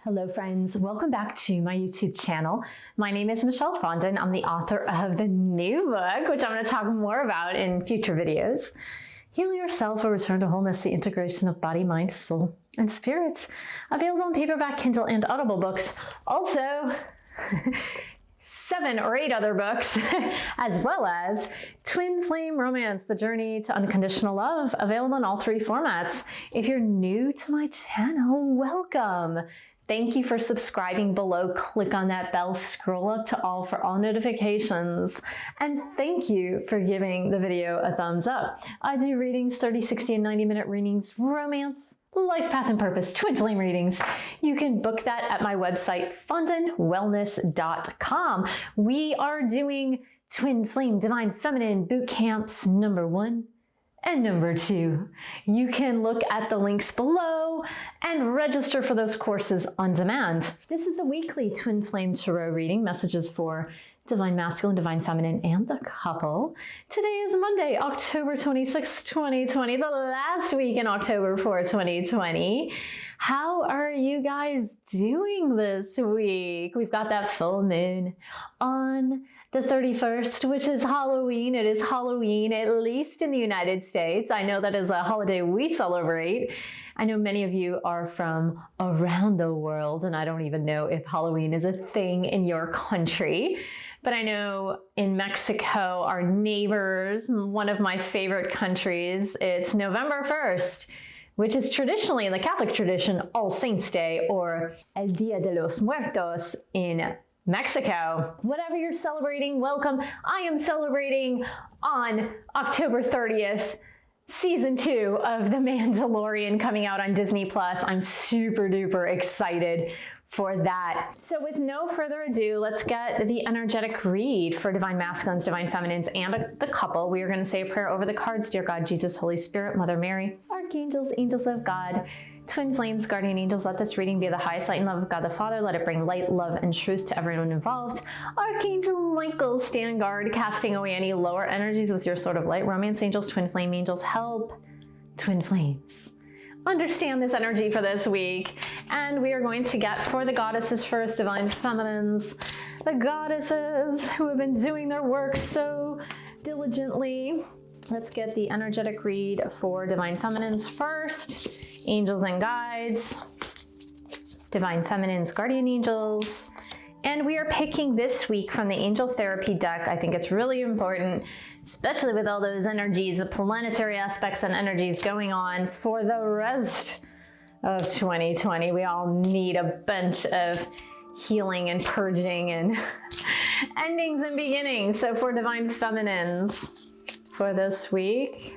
Hello friends, welcome back to my YouTube channel. My name is Michelle Fondin. I'm the author of the new book, which I'm going to talk more about in future videos. Heal Yourself or Return to Wholeness, the integration of body, mind, soul, and spirit. Available in paperback, Kindle, and Audible books. Also, 7 or 8 other books, as well as Twin Flame Romance, The Journey to Unconditional Love, available in all 3 formats. If you're new to my channel, welcome. Thank you for subscribing below. Click on that bell, scroll up to all for all notifications. And thank you for giving the video a thumbs up. I do readings, 30, 60, and 90-minute readings, romance, life path and purpose, twin flame readings. You can book that at my website, fondinwellness.com. We are doing Twin Flame Divine Feminine Boot Camps number 1 and number 2. You can look at the links below and register for those courses on demand. This is the weekly Twin Flame Tarot reading, messages for Divine Masculine, Divine Feminine, and the couple. Today is Monday, October 26, 2020, the last week in October for 2020. How are you guys doing this week? We've got that full moon on the 31st, which is Halloween. It is Halloween, at least in the United States. I know that is a holiday we celebrate. I know many of you are from around the world, and I don't even know if Halloween is a thing in your country. But I know in Mexico, our neighbors, one of my favorite countries, it's November 1st, which is traditionally, in the Catholic tradition, All Saints' Day, or El Dia de los Muertos in Mexico. Whatever you're celebrating, welcome. I am celebrating on October 30th, Season 2 of The Mandalorian coming out on Disney+. I'm super duper excited for that. So with no further ado, let's get the energetic read for Divine Masculines, Divine Feminines, and the couple. We are going to say a prayer over the cards. Dear God, Jesus, Holy Spirit, Mother Mary, Archangels, Angels of God, Twin Flames, Guardian Angels, let this reading be the highest light and love of God the Father. Let it bring light, love, and truth to everyone involved. Archangel Michael, stand guard, casting away any lower energies with your sword of light. Romance angels, Twin Flame angels, help Twin Flames understand this energy for this week. And we are going to get for the goddesses first, Divine Feminines, the goddesses who have been doing their work so diligently. Let's get the energetic read for Divine Feminines first. Angels and guides, Divine Feminines, guardian angels. And we are picking this week from the Angel Therapy deck. I think it's really important, especially with all those energies, the planetary aspects and energies going on for the rest of 2020. We all need a bunch of healing and purging and endings and beginnings. So for Divine Feminines for this week,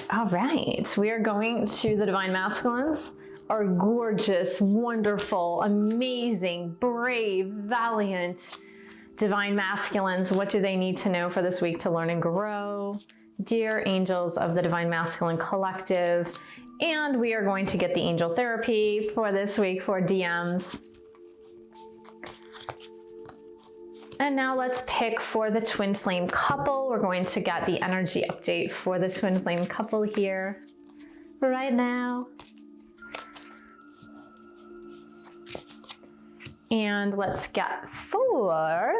all right, we are going to the Divine Masculines, our gorgeous, wonderful, amazing, brave, valiant Divine Masculines. What do they need to know for this week to learn and grow? Dear angels of the Divine Masculine Collective. And we are going to get the Angel Therapy for this week for DMs. And now let's pick for the Twin Flame couple. We're going to get the energy update for the Twin Flame couple here right now. And let's get for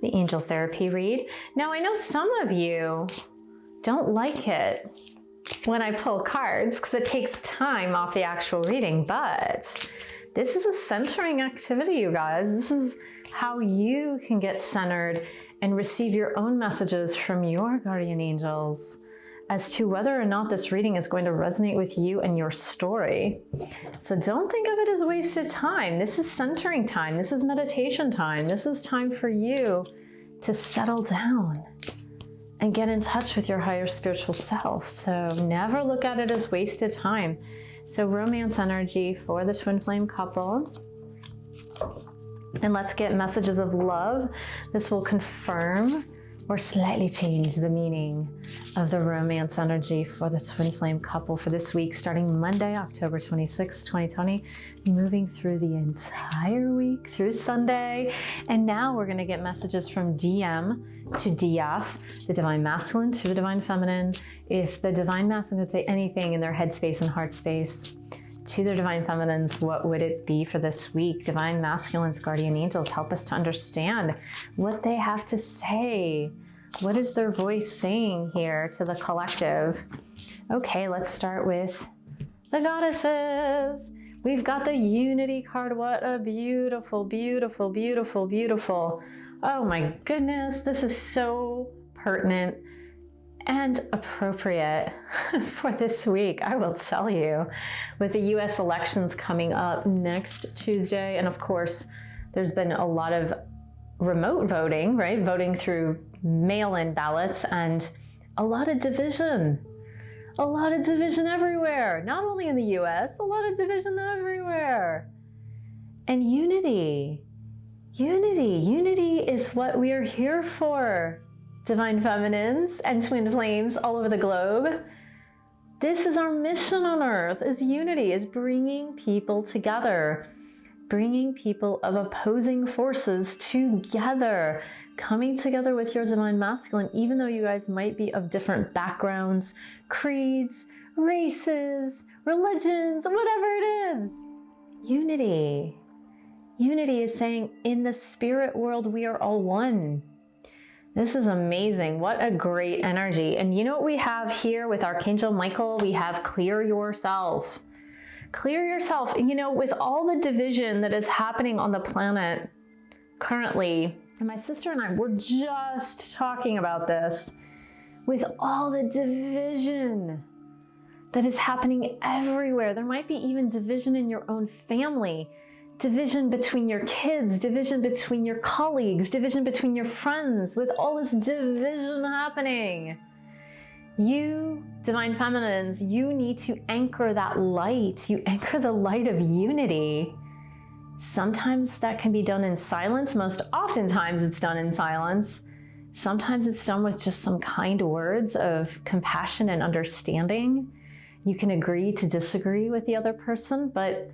the Angel Therapy read. Now I know some of you don't like it when I pull cards because it takes time off the actual reading, but this is a centering activity, you guys. This is how you can get centered and receive your own messages from your guardian angels as to whether or not this reading is going to resonate with you and your story. So don't think of it as wasted time. This is centering time. This is meditation time. This is time for you to settle down and get in touch with your higher spiritual self. So never look at it as wasted time. So romance energy for the Twin Flame couple. And let's get messages of love. This will confirm or slightly change the meaning of the romance energy for the Twin Flame couple for this week, starting Monday, October 26, 2020, moving through the entire week through Sunday. And now we're going to get messages from DM to DF, the Divine Masculine to the Divine Feminine. If the Divine Masculine could say anything in their head space and heart space to their divine feminines, what would it be for this week? Divine masculines, guardian angels, help us to understand what they have to say. What is their voice saying here to the collective? Okay, let's start with the goddesses. We've got the Unity card. What a beautiful, beautiful, beautiful, beautiful. Oh my goodness, this is so pertinent and appropriate for this week, I will tell you, with the US elections coming up next Tuesday. And of course, there's been a lot of remote voting, right? Voting through mail-in ballots, and a lot of division. A lot of division everywhere. Not only in the US, a lot of division everywhere. And unity. Unity is what we are here for. Divine feminines and twin flames all over the globe. This is our mission on earth, is unity, is bringing people together, bringing people of opposing forces together, coming together with your divine masculine, even though you guys might be of different backgrounds, creeds, races, religions, whatever it is. Unity. Unity is saying in the spirit world, we are all one. This is amazing. What a great energy. And you know what we have here with Archangel Michael? We have clear yourself. Clear yourself. You know, with all the division that is happening on the planet currently, and my sister and I were just talking about this, with all the division that is happening everywhere. There might be even division in your own family. Division between your kids, division between your colleagues, division between your friends, with all this division happening. You, divine feminines, you need to anchor that light. You anchor the light of unity. Sometimes that can be done in silence. Most oftentimes it's done in silence. Sometimes it's done with just some kind words of compassion and understanding. You can agree to disagree with the other person, but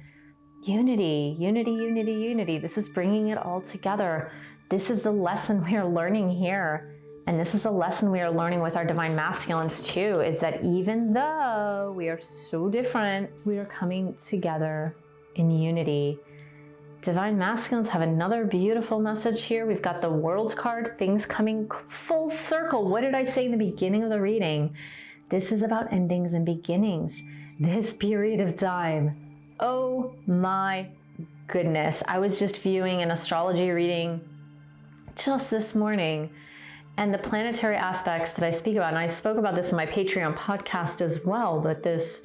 unity, unity, unity, unity. This is bringing it all together. This is the lesson we are learning here. And this is a lesson we are learning with our divine masculines too, is that even though we are so different, we are coming together in unity. Divine masculines have another beautiful message here. We've got the World card, things coming full circle. What did I say in the beginning of the reading? This is about endings and beginnings. This period of time. Oh my goodness. I was just viewing an astrology reading just this morning, and the planetary aspects that I speak about, and I spoke about this in my Patreon podcast as well, but this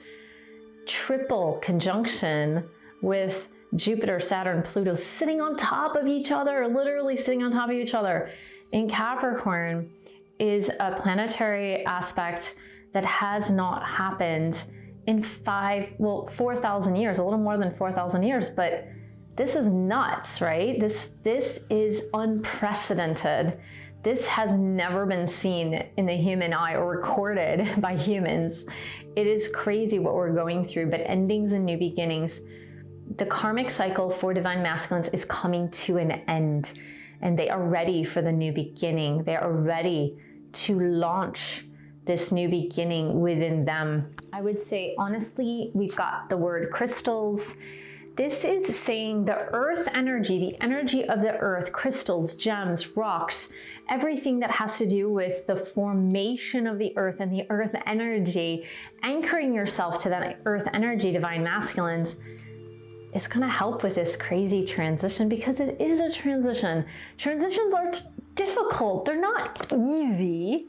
triple conjunction with Jupiter, Saturn, Pluto sitting on top of each other, literally sitting on top of each other in Capricorn, is a planetary aspect that has not happened in 4,000 years, a little more than 4,000 years, but this is nuts, right? This is unprecedented. This has never been seen in the human eye or recorded by humans. It is crazy what we're going through, but endings and new beginnings. The karmic cycle for divine masculines is coming to an end, and they are ready for the new beginning. They are ready to launch this new beginning within them. I would say, honestly, we've got the word crystals. This is saying the earth energy, the energy of the earth, crystals, gems, rocks, everything that has to do with the formation of the earth and the earth energy, anchoring yourself to that earth energy, divine masculines, is going to help with this crazy transition, because it is a transition. Transitions are difficult. They're not easy.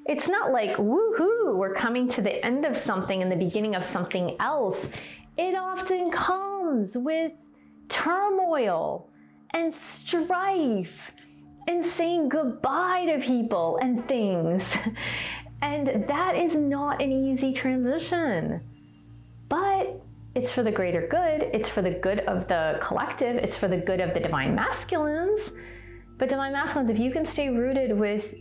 It's not like, woohoo, we're coming to the end of something and the beginning of something else. It often comes with turmoil and strife and saying goodbye to people and things. And that is not an easy transition. But it's for the greater good. It's for the good of the collective. It's for the good of the divine masculines. But divine masculines, if you can stay rooted with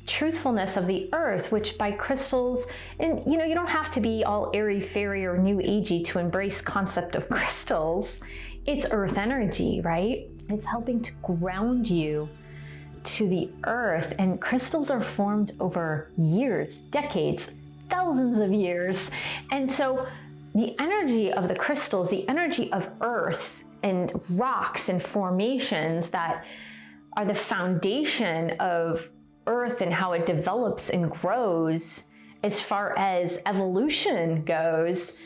truthfulness of the earth, which by crystals, and you know, you don't have to be all airy fairy or new agey to embrace concept of crystals. It's earth energy, right? It's helping to ground you to the earth, and crystals are formed over years, decades, thousands of years. And so the energy of the crystals, the energy of earth and rocks and formations that are the foundation of earth and how it develops and grows as far as evolution goes,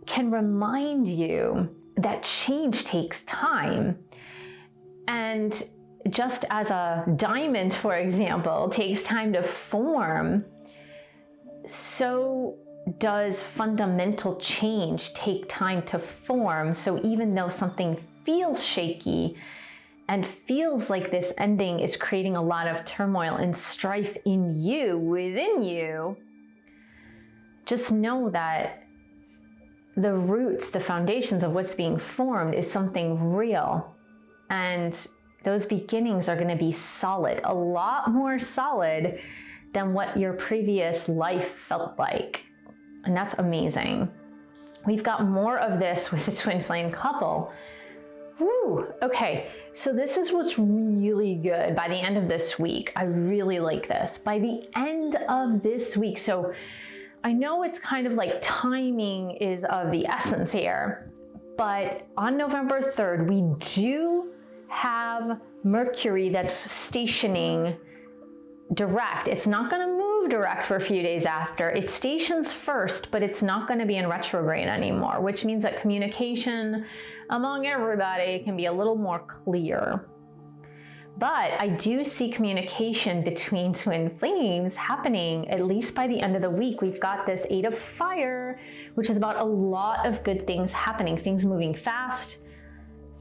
can remind you that change takes time. And just as a diamond, for example, takes time to form, so does fundamental change take time to form. So even though something feels shaky and feels like this ending is creating a lot of turmoil and strife in you, within you, just know that the roots, the foundations of what's being formed is something real. And those beginnings are going to be solid, a lot more solid than what your previous life felt like. And that's amazing. We've got more of this with the twin flame couple. Woo, okay, so this is what's really good by the end of this week. I really like this. By the end of this week, so I know it's kind of like timing is of the essence here, but on November 3rd, we do have Mercury that's stationing direct. It's not going to move direct for a few days after. It stations first, but it's not going to be in retrograde anymore, which means that communication among everybody can be a little more clear. But I do see communication between twin flames happening at least by the end of the week. We've got this 8 of fire, which is about a lot of good things happening, things moving fast,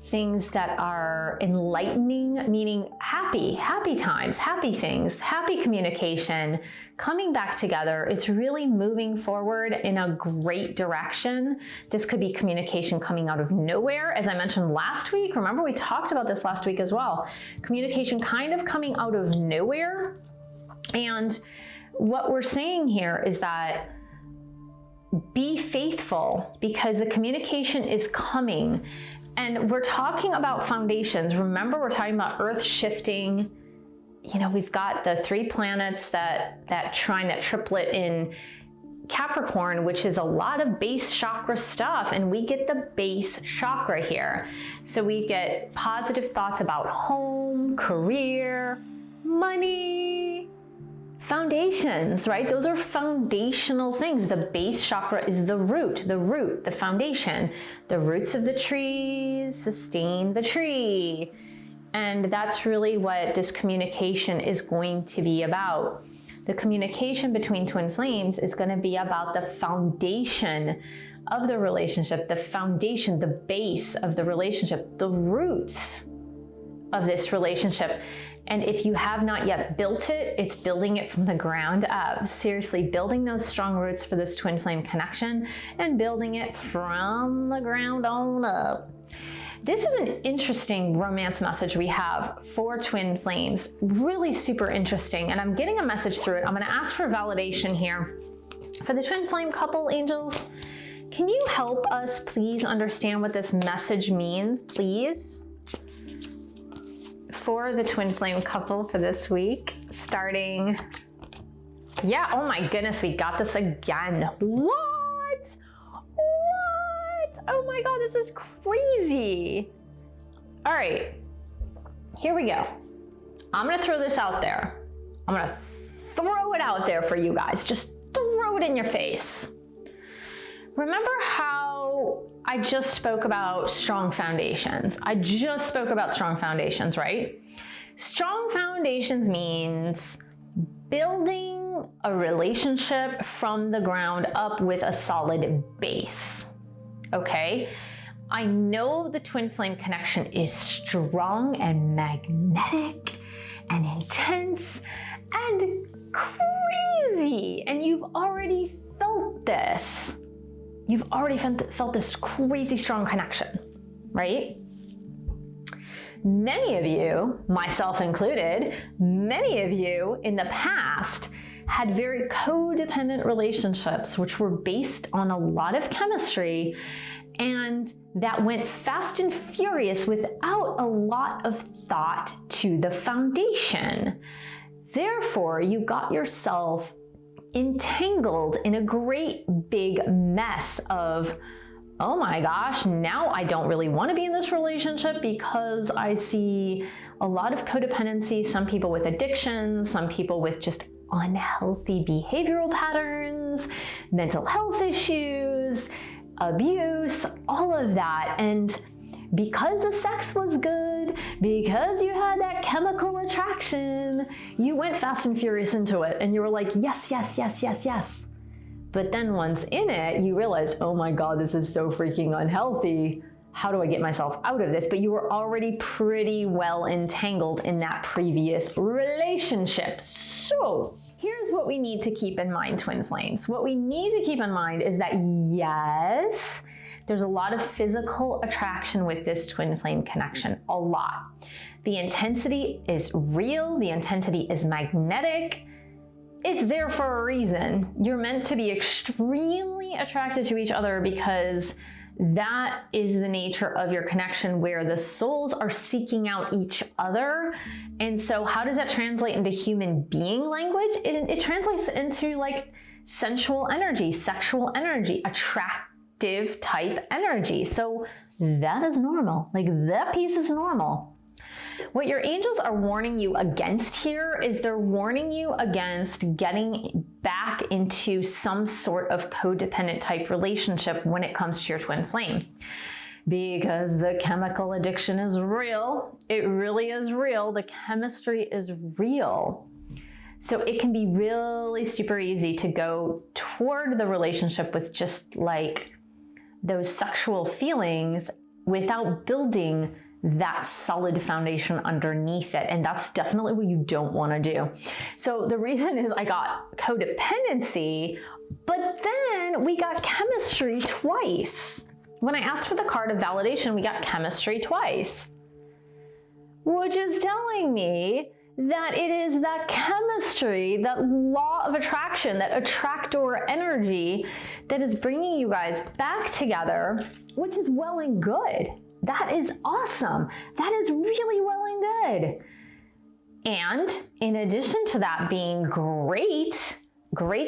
things that are enlightening, meaning happy times, happy things, happy communication, coming back together. It's really moving forward in a great direction. This could be communication coming out of nowhere. As I mentioned last week, remember we talked about this last week as well. Communication kind of coming out of nowhere. And what we're saying here is that be faithful because the communication is coming. And we're talking about foundations. Remember, we're talking about earth shifting. You know, we've got the 3 planets that trine, that triplet in Capricorn, which is a lot of base chakra stuff. And we get the base chakra here. So we get positive thoughts about home, career, money, foundations, right? Those are foundational things. The base chakra is the root, the foundation. The roots of the trees sustain the tree. And that's really what this communication is going to be about. The communication between twin flames is going to be about the foundation of the relationship, the foundation, the base of the relationship, the roots of this relationship. And if you have not yet built it, it's building it from the ground up. Seriously, building those strong roots for this twin flame connection and building it from the ground on up. This is an interesting romance message we have for twin flames. Really super interesting. And I'm getting a message through it. I'm going to ask for validation here. For the twin flame couple, angels, can you help us please understand what this message means, please? For the twin flame couple for this week, starting, yeah, oh my goodness, we got this again. What? Oh my God, this is crazy. All right, here we go. I'm gonna throw this out there. I'm gonna throw it out there for you guys. Just throw it in your face. Remember how I just spoke about strong foundations? right? Strong foundations means building a relationship from the ground up with a solid base, okay? I know the twin flame connection is strong and magnetic and intense and crazy, and you've already felt this. You've already felt this crazy strong connection, right? Many of you, myself included, many of you in the past had very codependent relationships, which were based on a lot of chemistry and that went fast and furious without a lot of thought to the foundation. Therefore, you got yourself entangled in a great big mess of, oh my gosh, now I don't really want to be in this relationship because I see a lot of codependency, some people with addictions, some people with just unhealthy behavioral patterns, mental health issues, abuse, all of that. And because the sex was good, because you had that chemical attraction, you went fast and furious into it and you were like, yes, yes, yes, yes, yes. But then once in it, you realized, oh my God, this is so freaking unhealthy. How do I get myself out of this? But you were already pretty well entangled in that previous relationship. So here's what we need to keep in mind, twin flames. What we need to keep in mind is that yes, there's a lot of physical attraction with this twin flame connection, a lot. The intensity is real, the intensity is magnetic. It's there for a reason. You're meant to be extremely attracted to each other because that is the nature of your connection, where the souls are seeking out each other. And so how does that translate into human being language? It translates into like sensual energy, sexual energy, attractive type energy. So that is normal. Like that piece is normal. What your angels are warning you against here is they're warning you against getting back into some sort of codependent type relationship when it comes to your twin flame. Because the chemical addiction is real. It really is real. The chemistry is real. So it can be really super easy to go toward the relationship with just like those sexual feelings without building that solid foundation underneath it. And that's definitely what you don't want to do. So the reason is I got codependency, but then we got chemistry twice. When I asked for the card of validation, we got chemistry twice, which is telling me that it is that chemistry, that law of attraction, that attractor energy that is bringing you guys back together, which is well and good. That is awesome. That is really well and good. And in addition to that being great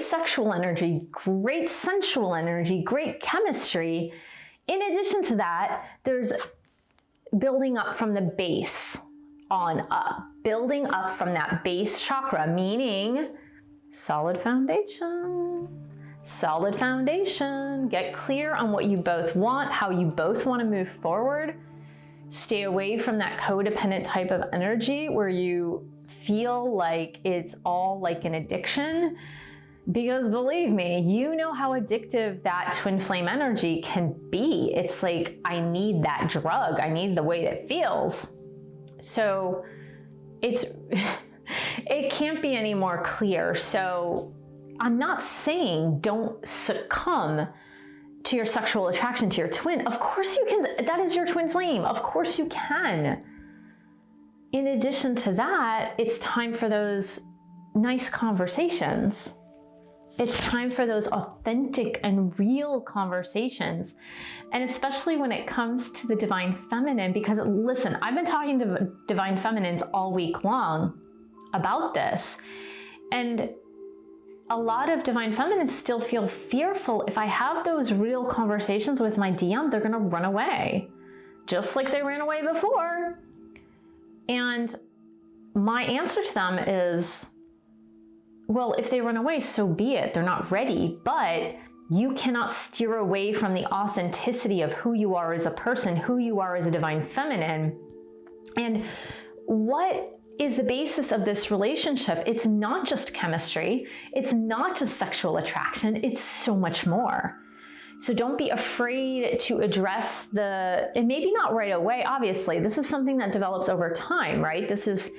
sexual energy, great sensual energy, great chemistry, in addition to that, there's building up from the base on up, building up from that base chakra, meaning solid foundation. Solid foundation. Get clear on what you both want, how you both want to move forward. Stay away from that codependent type of energy where you feel like it's all like an addiction. Because believe me, you know how addictive that twin flame energy can be. It's like, I need that drug. I need the way it feels. So it can't be any more clear. So I'm not saying don't succumb to your sexual attraction to your twin. Of course you can. That is your twin flame. Of course you can. In addition to that, it's time for those nice conversations. It's time for those authentic and real conversations. And especially when it comes to the divine feminine, because listen, I've been talking to divine feminines all week long about this. And a lot of divine feminines still feel fearful. If I have those real conversations with my DM, they're going to run away, just like they ran away before. And my answer to them is, well, if they run away, so be it. They're not ready, but you cannot steer away from the authenticity of who you are as a person, who you are as a divine feminine. And what is the basis of this relationship? It's not just chemistry. It's not just sexual attraction. It's so much more. So don't be afraid to address and maybe not right away, obviously. This is something that develops over time, right? This is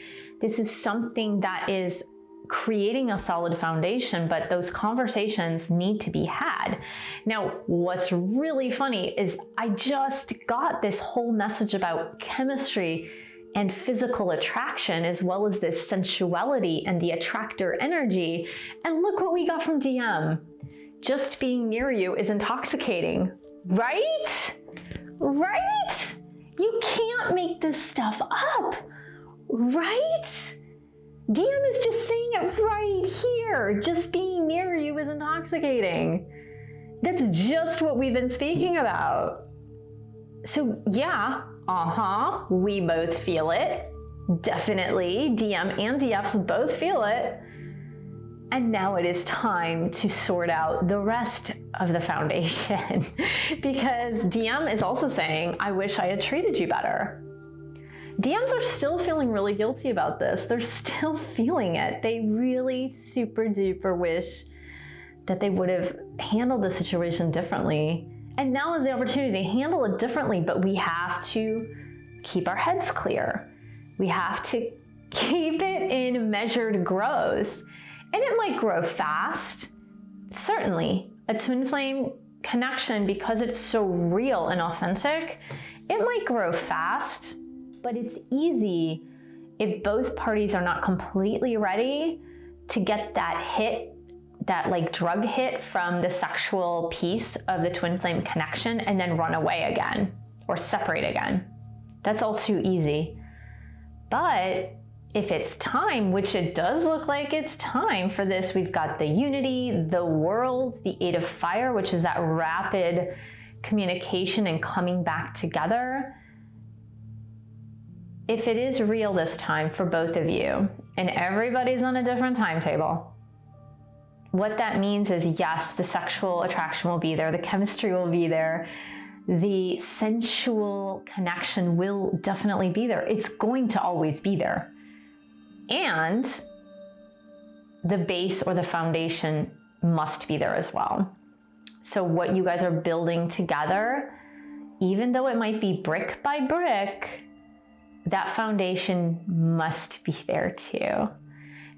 something that is creating a solid foundation, but those conversations need to be had. Now, what's really funny is I just got this whole message about chemistry and physical attraction, as well as this sensuality and the attractor energy. And look what we got from DM. Just being near you is intoxicating, right? Right? You can't make this stuff up, right? DM is just saying it right here. Just being near you is intoxicating. That's just what we've been speaking about. So yeah, we both feel it. Definitely, DM and DFs both feel it. And now it is time to sort out the rest of the foundation because DM is also saying, I wish I had treated you better. DMs are still feeling really guilty about this. They're still feeling it. They really super duper wish that they would have handled the situation differently. And now is the opportunity to handle it differently, but we have to keep our heads clear. We have to keep it in measured growth. And it might grow fast. Certainly, a twin flame connection, because it's so real and authentic, it might grow fast, but it's easy if both parties are not completely ready to get that hit, that like drug hit from the sexual piece of the twin flame connection and then run away again or separate again. That's all too easy. But if it's time, which it does look like it's time for this, we've got the unity, the world, the 8 of fire, which is that rapid communication and coming back together. If it is real this time for both of you, and everybody's on a different timetable, what that means is, yes, the sexual attraction will be there, the chemistry will be there, the sensual connection will definitely be there. It's going to always be there. And the base or the foundation must be there as well. So what you guys are building together, even though it might be brick by brick, that foundation must be there too.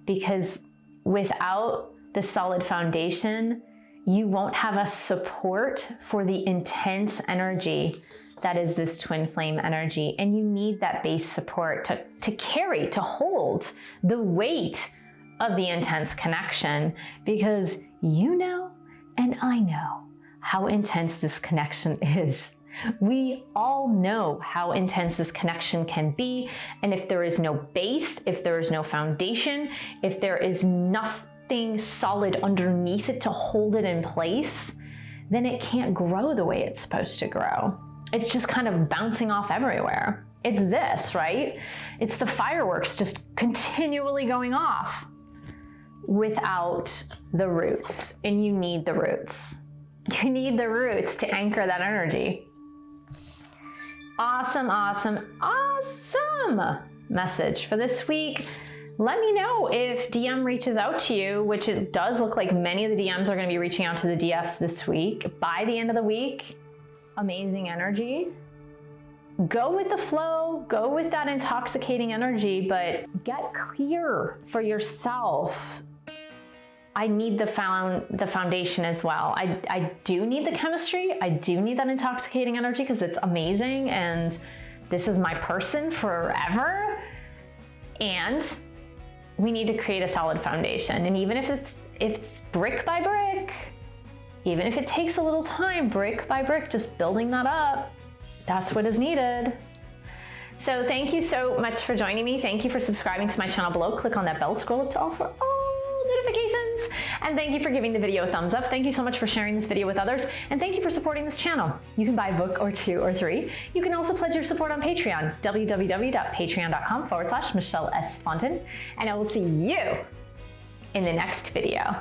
Because without the solid foundation, you won't have a support for the intense energy that is this twin flame energy. And you need that base support to carry, to hold the weight of the intense connection, because you know, and I know how intense this connection is. We all know how intense this connection can be. And if there is no base, if there is no foundation, if there is nothing solid underneath it to hold it in place, then it can't grow the way it's supposed to grow. It's just kind of bouncing off everywhere. It's this, right? It's the fireworks just continually going off without the roots. And you need the roots. You need the roots to anchor that energy. Awesome, awesome, awesome message for this week. Let me know if DM reaches out to you, which it does look like many of the DMs are going to be reaching out to the DFs this week. By the end of the week, amazing energy. Go with the flow, go with that intoxicating energy, but get clear for yourself. I need the foundation as well. I do need the chemistry. I do need that intoxicating energy because it's amazing and this is my person forever. And we need to create a solid foundation. And even if it's brick by brick, even if it takes a little time, brick by brick, just building that up, that's what is needed. So thank you so much for joining me. Thank you for subscribing to my channel below. Click on that bell, scroll up to all for all notifications. And thank you for giving the video a thumbs up. Thank you so much for sharing this video with others. And thank you for supporting this channel. You can buy a book or 2 or 3. You can also pledge your support on Patreon, www.patreon.com/MichelleSFondin. And I will see you in the next video.